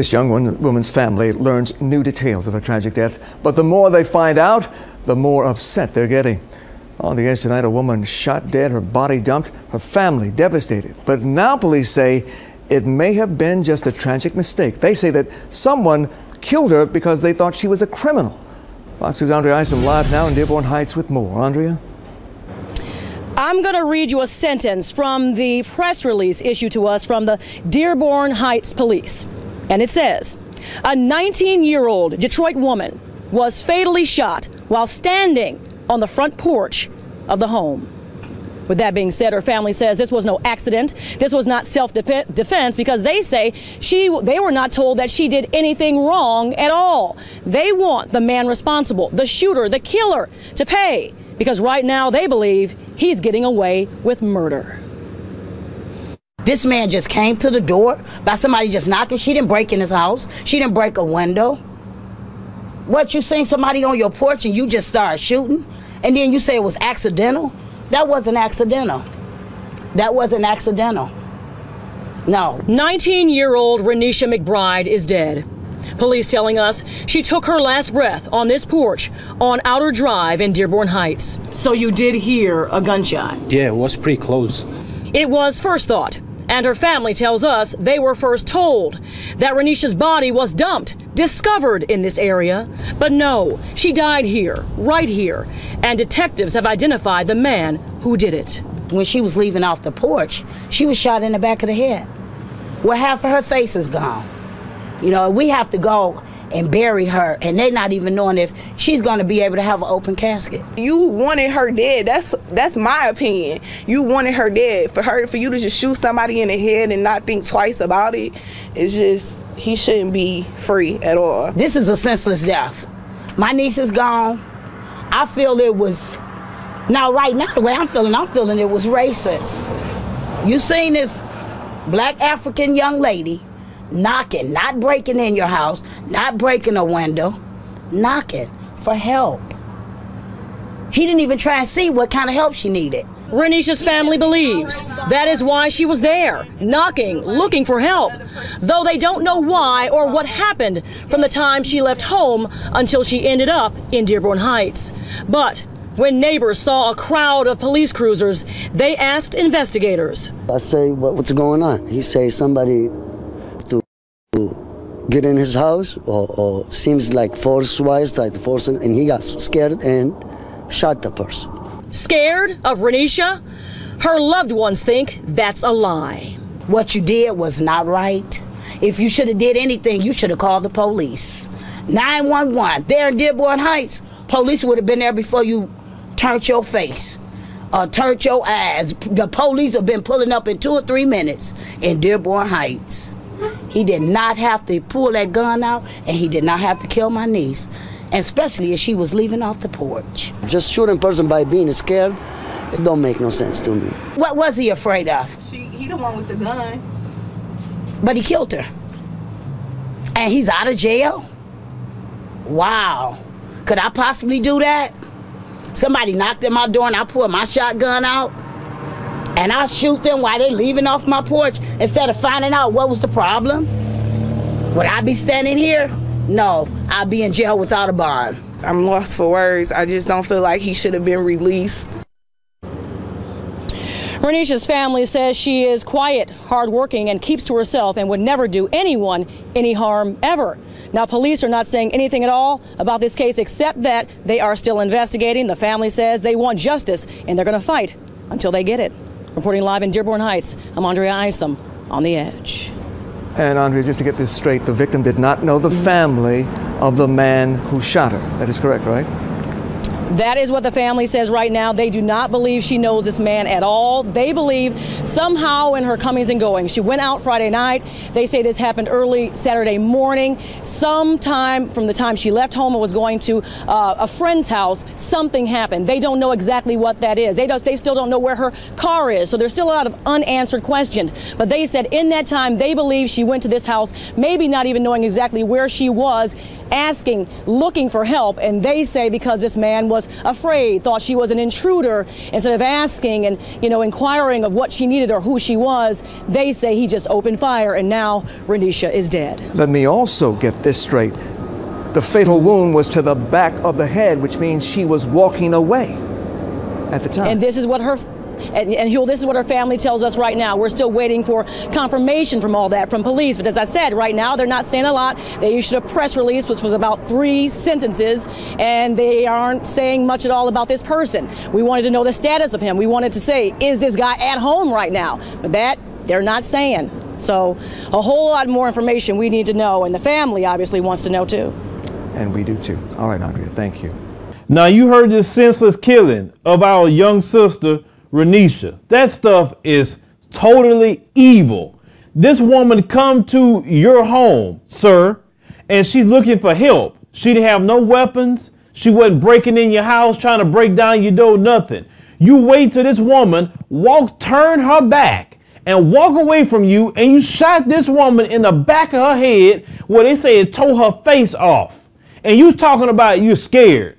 This young woman's family learns new details of her tragic death, but the more they find out, the more upset they're getting. On the edge tonight, a woman shot dead, her body dumped, her family devastated. But now police say it may have been just a tragic mistake. They say that someone killed her because they thought she was a criminal. Fox News' Andrea Isom live now in Dearborn Heights with more. Andrea? I'm going to read you a sentence from the press release issued to us from the Dearborn Heights police. And it says, a 19-year-old Detroit woman was fatally shot while standing on the front porch of the home. With that being said, her family says this was no accident. This was not self-defense because they say they were not told that she did anything wrong at all. They want the man responsible, the shooter, the killer, to pay because right now they believe he's getting away with murder. This man just came to the door by somebody just knocking. She didn't break in his house. She didn't break a window. What, you seen somebody on your porch and you just start shooting? And then you say it was accidental? That wasn't accidental. That wasn't accidental. No. 19-year-old Renisha McBride is dead. Police telling us she took her last breath on this porch on Outer Drive in Dearborn Heights. So you did hear a gunshot? Yeah, it was pretty close. It was first thought, and her family tells us they were first told that Renisha's body was dumped, discovered in this area. But no, she died here, right here, and detectives have identified the man who did it. When she was leaving off the porch, she was shot in the back of the head, where half of her face is gone. You know, we have to go and bury her, and they're not even knowing if she's going to be able to have an open casket. You wanted her dead. That's my opinion. You wanted her dead. For you to just shoot somebody in the head and not think twice about it, it's just, he shouldn't be free at all. This is a senseless death. My niece is gone. I feel it was, right now the way I'm feeling it was racist. You seen this black African young lady knocking, not breaking in your house, not breaking a window, knocking for help. He didn't even try and see what kind of help she needed. Renisha's family believes that is why she was there, knocking, looking for help, though they don't know why or what happened from the time she left home until she ended up in Dearborn Heights. But when neighbors saw a crowd of police cruisers, they asked investigators. I say, what's going on? He says somebody get in his house or seems like force-wise, tried to force him, and he got scared and shot the person. Scared of Renisha? Her loved ones think that's a lie. What you did was not right. If you should have did anything, you should have called the police. 911, there in Dearborn Heights, police would have been there before you turned your face or turned your eyes. The police have been pulling up in 2 or 3 minutes in Dearborn Heights. He did not have to pull that gun out, and he did not have to kill my niece, especially as she was leaving off the porch. Just shooting a person by being scared, it don't make no sense to me. What was he afraid of? He the one with the gun. But he killed her. And he's out of jail? Wow. Could I possibly do that? Somebody knocked at my door and I pulled my shotgun out? And I shoot them while they're leaving off my porch instead of finding out what was the problem? Would I be standing here? No, I'd be in jail without a bond. I'm lost for words. I just don't feel like he should have been released. Renisha's family says she is quiet, hardworking, and keeps to herself and would never do anyone any harm ever. Now, police are not saying anything at all about this case except that they are still investigating. The family says they want justice and they're going to fight until they get it. Reporting live in Dearborn Heights, I'm Andrea Isom on The Edge. And Andrea, just to get this straight, the victim did not know the family of the man who shot her. That is correct, right? That is what the family says right now. They do not believe she knows this man at all. They believe somehow in her comings and goings. She went out Friday night. They say this happened early Saturday morning. Sometime from the time she left home and was going to a friend's house, something happened. They don't know exactly what that is. They still don't know where her car is. So there's still a lot of unanswered questions. But they said in that time, they believe she went to this house, maybe not even knowing exactly where she was, asking, looking for help. And they say because this man was was afraid, thought she was an intruder. Instead of asking and, inquiring of what she needed or who she was, they say he just opened fire, and now Renisha is dead. Let me also get this straight. The fatal wound was to the back of the head, which means she was walking away at the time. And this is what her this is what her family tells us right now. We're still waiting for confirmation from all that from police. But as I said, right now they're not saying a lot. They issued a press release, which was about 3 sentences, and they aren't saying much at all about this person. We wanted to know the status of him. We wanted to say, is this guy at home right now? But that they're not saying. So a whole lot more information we need to know, and the family obviously wants to know too. And we do too. All right, Andrea, thank you. Now you heard this senseless killing of our young sister, Renisha. That stuff is totally evil. This woman come to your home, sir, and she's looking for help. She didn't have no weapons. She wasn't breaking in your house, trying to break down your door, nothing. You wait till this woman turn her back and walk away from you, and you shot this woman in the back of her head where they say it tore her face off. And you talking about you're scared.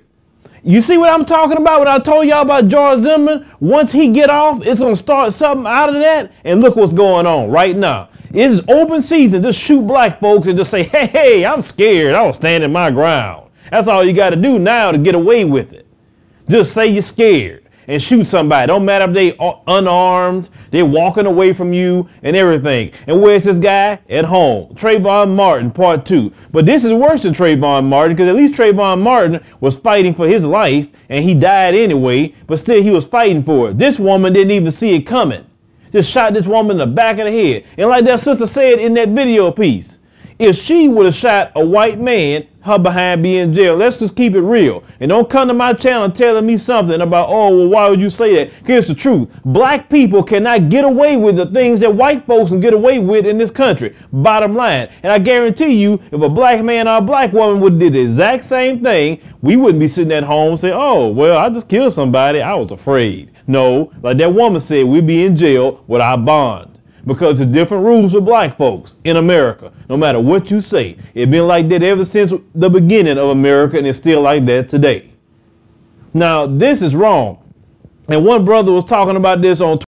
You see what I'm talking about when I told y'all about George Zimmerman? Once he get off, it's going to start something out of that. And look what's going on right now. It's open season. Just shoot black folks and just say, hey, I'm scared. I was standing my ground. That's all you got to do now to get away with it. Just say you're scared and shoot somebody. Don't matter if they are unarmed, they're walking away from you and everything. And where's this guy? At home. Trayvon Martin, part 2. But this is worse than Trayvon Martin, because at least Trayvon Martin was fighting for his life and he died anyway, but still he was fighting for it. This woman didn't even see it coming. Just shot this woman in the back of the head. And like that sister said in that video piece, if she would have shot a white man, her behind be in jail. Let's just keep it real. And don't come to my channel telling me something about, oh, well, why would you say that? Here's the truth. Black people cannot get away with the things that white folks can get away with in this country. Bottom line. And I guarantee you, if a black man or a black woman would do the exact same thing, we wouldn't be sitting at home saying, oh, well, I just killed somebody. I was afraid. No, like that woman said, we'd be in jail with our bond. Because there's different rules for black folks in America, no matter what you say. It's been like that ever since the beginning of America, and it's still like that today. Now, this is wrong. And one brother was talking about this on